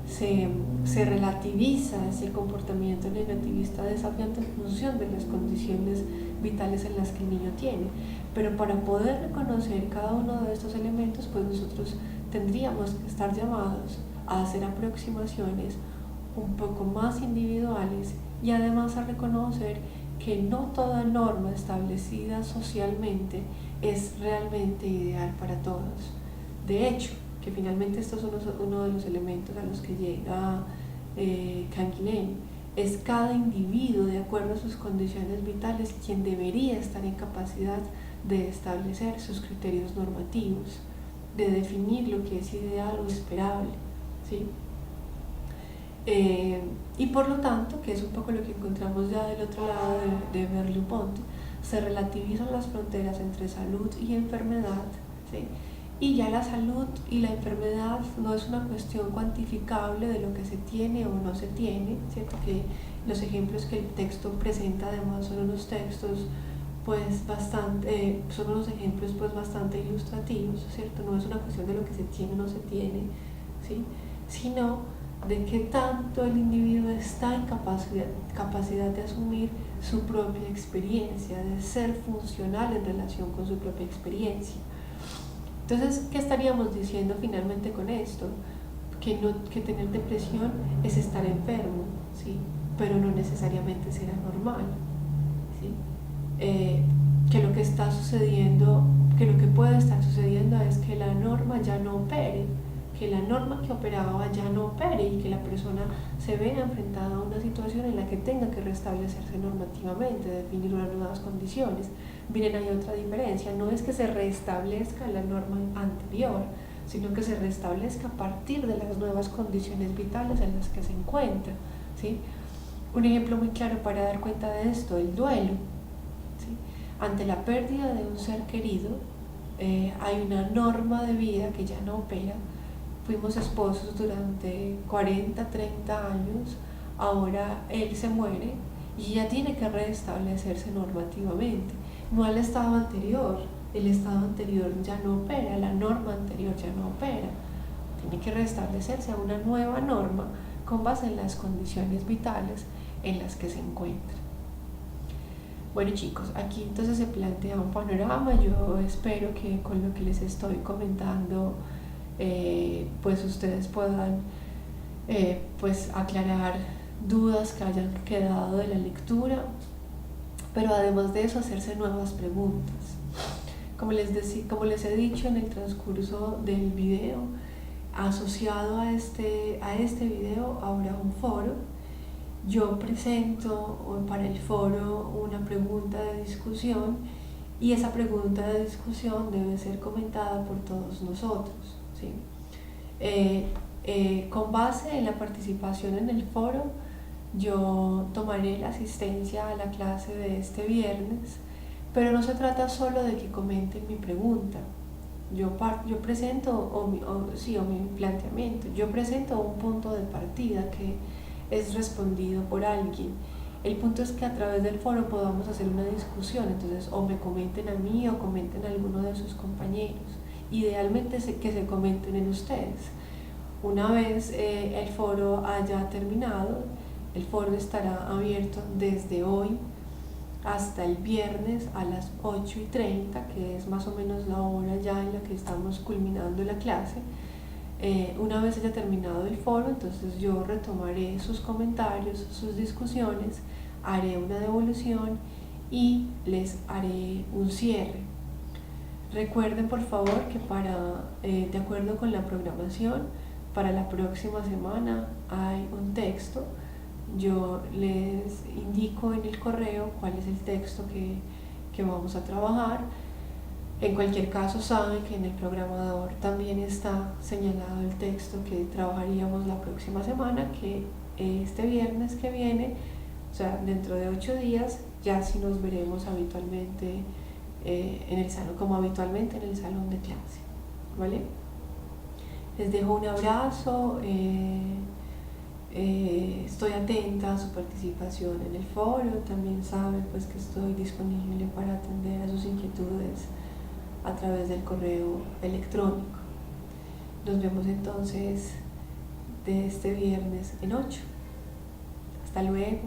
se relativiza ese comportamiento negativista desafiante en función de las condiciones vitales en las que el niño tiene. Pero para poder reconocer cada uno de estos elementos, pues nosotros tendríamos que estar llamados a hacer aproximaciones un poco más individuales y además a reconocer que no toda norma establecida socialmente es realmente ideal para todos. De hecho, que finalmente estos son uno de los elementos a los que llega Canguilhem, es cada individuo, de acuerdo a sus condiciones vitales, quien debería estar en capacidad de establecer sus criterios normativos, de definir lo que es ideal o esperable, ¿sí? Y por lo tanto, que es un poco lo que encontramos ya del otro lado de Merleau-Ponty, se relativizan las fronteras entre salud y enfermedad, ¿sí? Y ya la salud y la enfermedad no es una cuestión cuantificable de lo que se tiene o no se tiene, ¿cierto? Que los ejemplos que el texto presenta además son unos textos pues bastante, son unos ejemplos pues bastante ilustrativos, ¿cierto? No es una cuestión de lo que se tiene o no se tiene, ¿sí? Sino de qué tanto el individuo está en capacidad de asumir su propia experiencia, de ser funcional en relación con su propia experiencia. Entonces, ¿qué estaríamos diciendo finalmente con esto? Que tener depresión es estar enfermo, ¿sí? Pero no necesariamente ser anormal, ¿sí? Que lo que está sucediendo, que lo que puede estar sucediendo es que la norma ya no opere, que la norma que operaba ya no opere y que la persona se vea enfrentada a una situación en la que tenga que restablecerse normativamente, definir unas nuevas condiciones. Miren, hay otra diferencia, no es que se restablezca la norma anterior, sino que se restablezca a partir de las nuevas condiciones vitales en las que se encuentra, ¿sí? Un ejemplo muy claro para dar cuenta de esto, el duelo, ¿sí? Ante la pérdida de un ser querido, hay una norma de vida que ya no opera. Fuimos esposos durante 40, 30 años, ahora él se muere y ya tiene que restablecerse normativamente, no al estado anterior. El estado anterior ya no opera, la norma anterior ya no opera, tiene que restablecerse a una nueva norma con base en las condiciones vitales en las que se encuentra. Bueno chicos, aquí entonces se plantea un panorama. Yo espero que con lo que les estoy comentando pues ustedes puedan pues aclarar dudas que hayan quedado de la lectura, pero además de eso hacerse nuevas preguntas. Como les he dicho en el transcurso del video, asociado a este video habrá un foro. Yo presento para el foro una pregunta de discusión y esa pregunta de discusión debe ser comentada por todos nosotros, ¿sí? Con base en la participación en el foro, yo tomaré la asistencia a la clase de este viernes, pero no se trata solo de que comenten mi pregunta. Yo presento, mi planteamiento, yo presento un punto de partida que es respondido por alguien. El punto es que a través del foro podamos hacer una discusión, entonces o me comenten a mí o comenten a alguno de sus compañeros. Idealmente que se comenten en ustedes. Una vez el foro haya terminado, el foro estará abierto desde hoy hasta el viernes a las 8:30, que es más o menos la hora ya en la que estamos culminando la clase. Una vez haya terminado el foro, entonces yo retomaré sus comentarios, sus discusiones, haré una devolución y les haré un cierre. Recuerden por favor que de acuerdo con la programación, para la próxima semana hay un texto. Yo les indico en el correo cuál es el texto que vamos a trabajar. En cualquier caso saben que en el programador también está señalado el texto que trabajaríamos la próxima semana, que este viernes que viene, o sea, dentro de 8 días, ya sí nos veremos habitualmente en el salón, como habitualmente en el salón de clase, ¿vale? Les dejo un abrazo, estoy atenta a su participación en el foro, también saben pues que estoy disponible para atender a sus inquietudes a través del correo electrónico. Nos vemos entonces de este viernes en 8. Hasta luego.